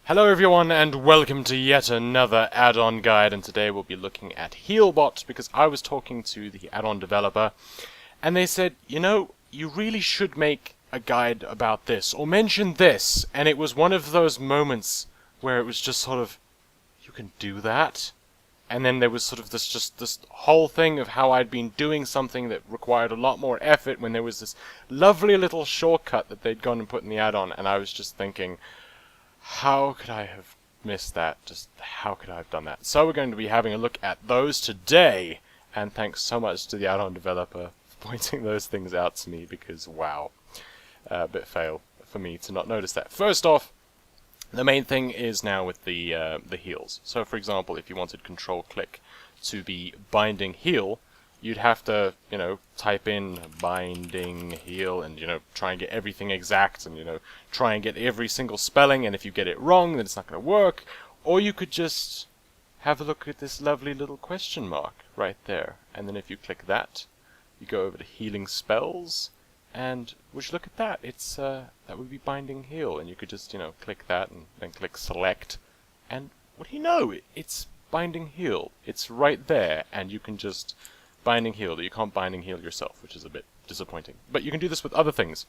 Hello everyone and welcome to yet another add-on guide, and today we'll be looking at Healbot because I was talking to the add-on developer and they said, you know, you really should make a guide about this or mention this, and it was one of those moments where it was just sort of, you can do that? And then there was sort of this whole thing of how I'd been doing something that required a lot more effort when there was this lovely little shortcut that they'd gone and put in the add-on, and I was just thinking, how could I have missed that? Just how could I have done that? So we're going to be having a look at those today, and thanks so much to the add-on developer for pointing those things out to me, because wow, a bit fail for me to not notice that. First off, the main thing is now with the heals. So for example, if you wanted Control-Click to be binding heal, you'd have to, you know, type in binding heal and, you know, try and get everything exact and, you know, try and get every single spelling, and if you get it wrong then it's not going to work. Or you could just have a look at this lovely little question mark right there, and then if you click that, you go over to healing spells, and would you look at that, it's that would be binding heal, and you could just, you know, click that and then click select, and what do you know, it's binding heal. It's right there, and you can just binding heal. You can't binding heal yourself, which is a bit disappointing. But you can do this with other things.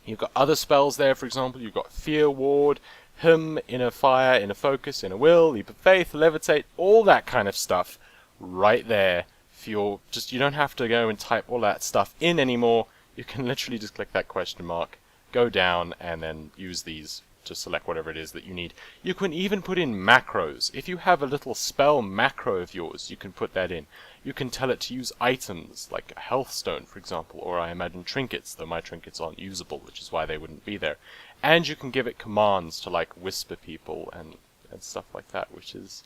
You've got other spells there, for example, you've got Fear Ward, Him, Inner Fire, Inner Focus, Inner Will, Leap of Faith, Levitate, all that kind of stuff right there. If you're just, you don't have to go and type all that stuff in anymore. You can literally just click that question mark, go down, and then use these to select whatever it is that you need. You can even put in macros. If you have a little spell macro of yours, you can put that in. You can tell it to use items, like a health stone, for example, or I imagine trinkets, though my trinkets aren't usable, which is why they wouldn't be there. And you can give it commands to, like, whisper people and stuff like that, which is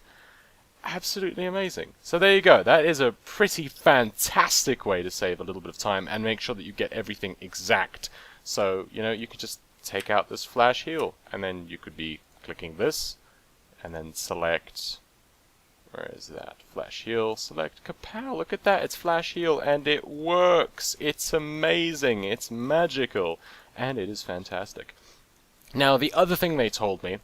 absolutely amazing. So there you go. That is a pretty fantastic way to save a little bit of time and make sure that you get everything exact. So, you know, you could just take out this flash heal, and then you could be clicking this, and then select, where is that, flash heal, select kapow, look at that, it's flash heal, and it works, it's amazing, it's magical, and it is fantastic. Now, the other thing they told me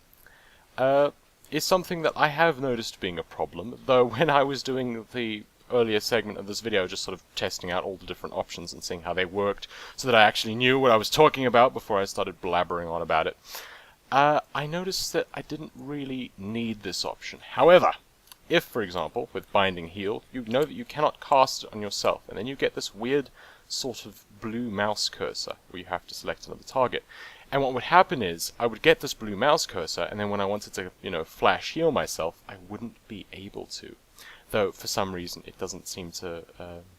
is something that I have noticed being a problem, though when I was doing the earlier segment of this video, just sort of testing out all the different options and seeing how they worked, so that I actually knew what I was talking about before I started blabbering on about it. I noticed that I didn't really need this option. However, if, for example, with Binding Heal, you know that you cannot cast it on yourself, and then you get this weird sort of blue mouse cursor where you have to select another target. And what would happen is, I would get this blue mouse cursor, and then when I wanted to, you know, flash heal myself, I wouldn't be able to. Though, for some reason, it doesn't seem to,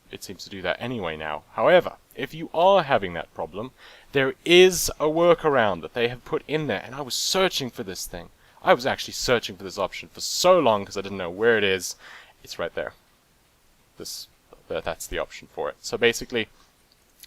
it seems to do that anyway now. However, if you are having that problem, there is a workaround that they have put in there, and I was searching for this thing. I was actually searching for this option for so long because I didn't know where it is. It's right there. That's the option for it. So basically,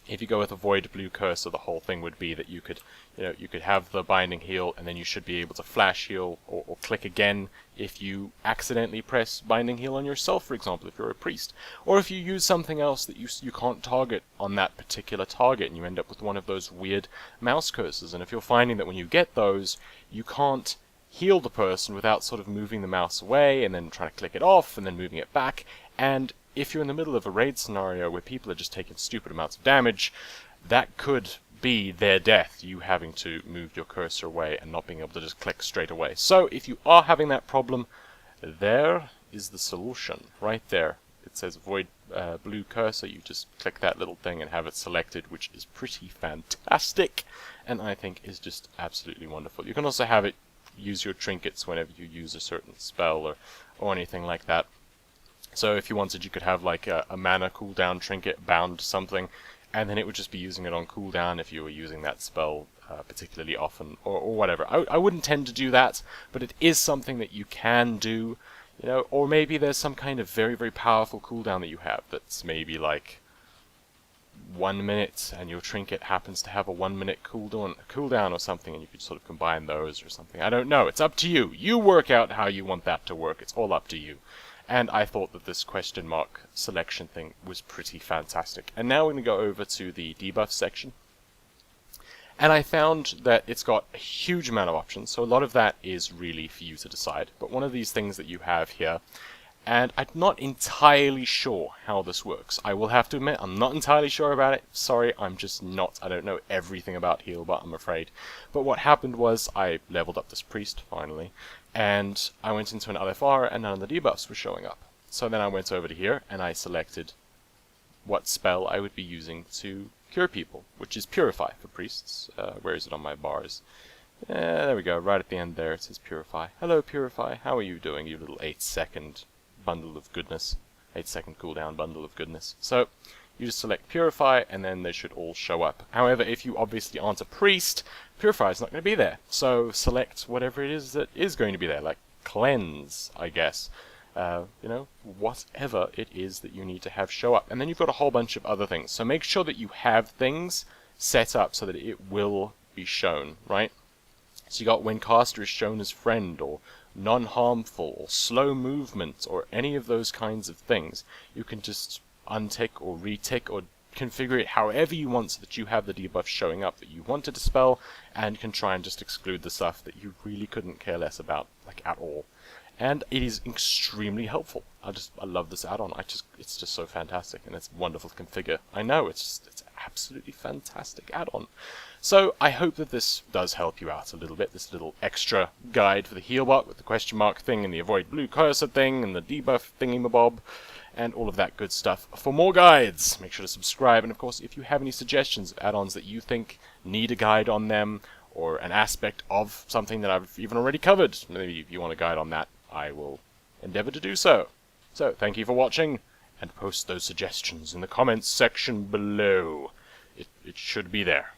if you go with avoid blue cursor, the whole thing would be that you could, you know, you could have the binding heal, and then you should be able to flash heal or click again if you accidentally press binding heal on yourself, for example, if you're a priest, or if you use something else that you can't target on that particular target, and you end up with one of those weird mouse cursors. And if you're finding that when you get those, you can't heal the person without sort of moving the mouse away and then trying to click it off and then moving it back, and if you're in the middle of a raid scenario where people are just taking stupid amounts of damage, that could be their death, you having to move your cursor away and not being able to just click straight away. So if you are having that problem, there is the solution, right there. It says avoid blue cursor, you just click that little thing and have it selected, which is pretty fantastic, and I think is just absolutely wonderful. You can also have it use your trinkets whenever you use a certain spell or anything like that. So if you wanted, you could have like a mana cooldown trinket bound to something, and then it would just be using it on cooldown if you were using that spell particularly often, or whatever. I wouldn't tend to do that, but it is something that you can do, you know, or maybe there's some kind of very, very powerful cooldown that you have that's maybe like 1 minute, and your trinket happens to have a 1 minute cooldown or something, and you could sort of combine those or something. I don't know, it's up to you. You work out how you want that to work, it's all up to you. And I thought that this question mark selection thing was pretty fantastic. And now we're going to go over to the debuff section. And I found that it's got a huge amount of options, so a lot of that is really for you to decide. But one of these things that you have here, and I'm not entirely sure how this works. I will have to admit, I'm not entirely sure about it. Sorry, I'm just not. I don't know everything about Healbot, I'm afraid. But what happened was I leveled up this priest, finally, and I went into an LFR and none of the debuffs were showing up. So then I went over to here and I selected what spell I would be using to cure people, which is Purify for priests. Where is it on my bars? There we go, right at the end there it says Purify. Hello Purify, how are you doing, you little 8-second bundle of goodness. 8-second cooldown bundle of goodness. So, you just select Purify, and then they should all show up. However, if you obviously aren't a priest, Purify is not going to be there. So, select whatever it is that is going to be there, like Cleanse, I guess. You know, whatever it is that you need to have show up. And then you've got a whole bunch of other things. So make sure that you have things set up so that it will be shown, right? So you got when caster is shown as friend, or non-harmful, or slow movement, or any of those kinds of things. You can just untick or retick or configure it however you want so that you have the debuff showing up that you want to dispel, and can try and just exclude the stuff that you really couldn't care less about, like at all. And it is extremely helpful. I love this add-on. It's just so fantastic, and it's wonderful to configure. I know, it's absolutely fantastic add-on. So I hope that this does help you out a little bit. This little extra guide for the Healbot with the question mark thing and the avoid blue cursor thing and the debuff thingy-mabob and all of that good stuff. For more guides, make sure to subscribe. And of course, if you have any suggestions of add-ons that you think need a guide on them, or an aspect of something that I've even already covered, maybe if you want a guide on that, I will endeavor to do so. So, thank you for watching, and post those suggestions in the comments section below. It should be there.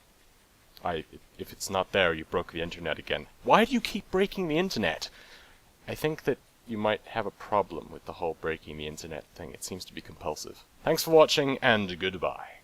If it's not there, you broke the internet again. Why do you keep breaking the internet? I think that you might have a problem with the whole breaking the internet thing. It seems to be compulsive. Thanks for watching, and goodbye.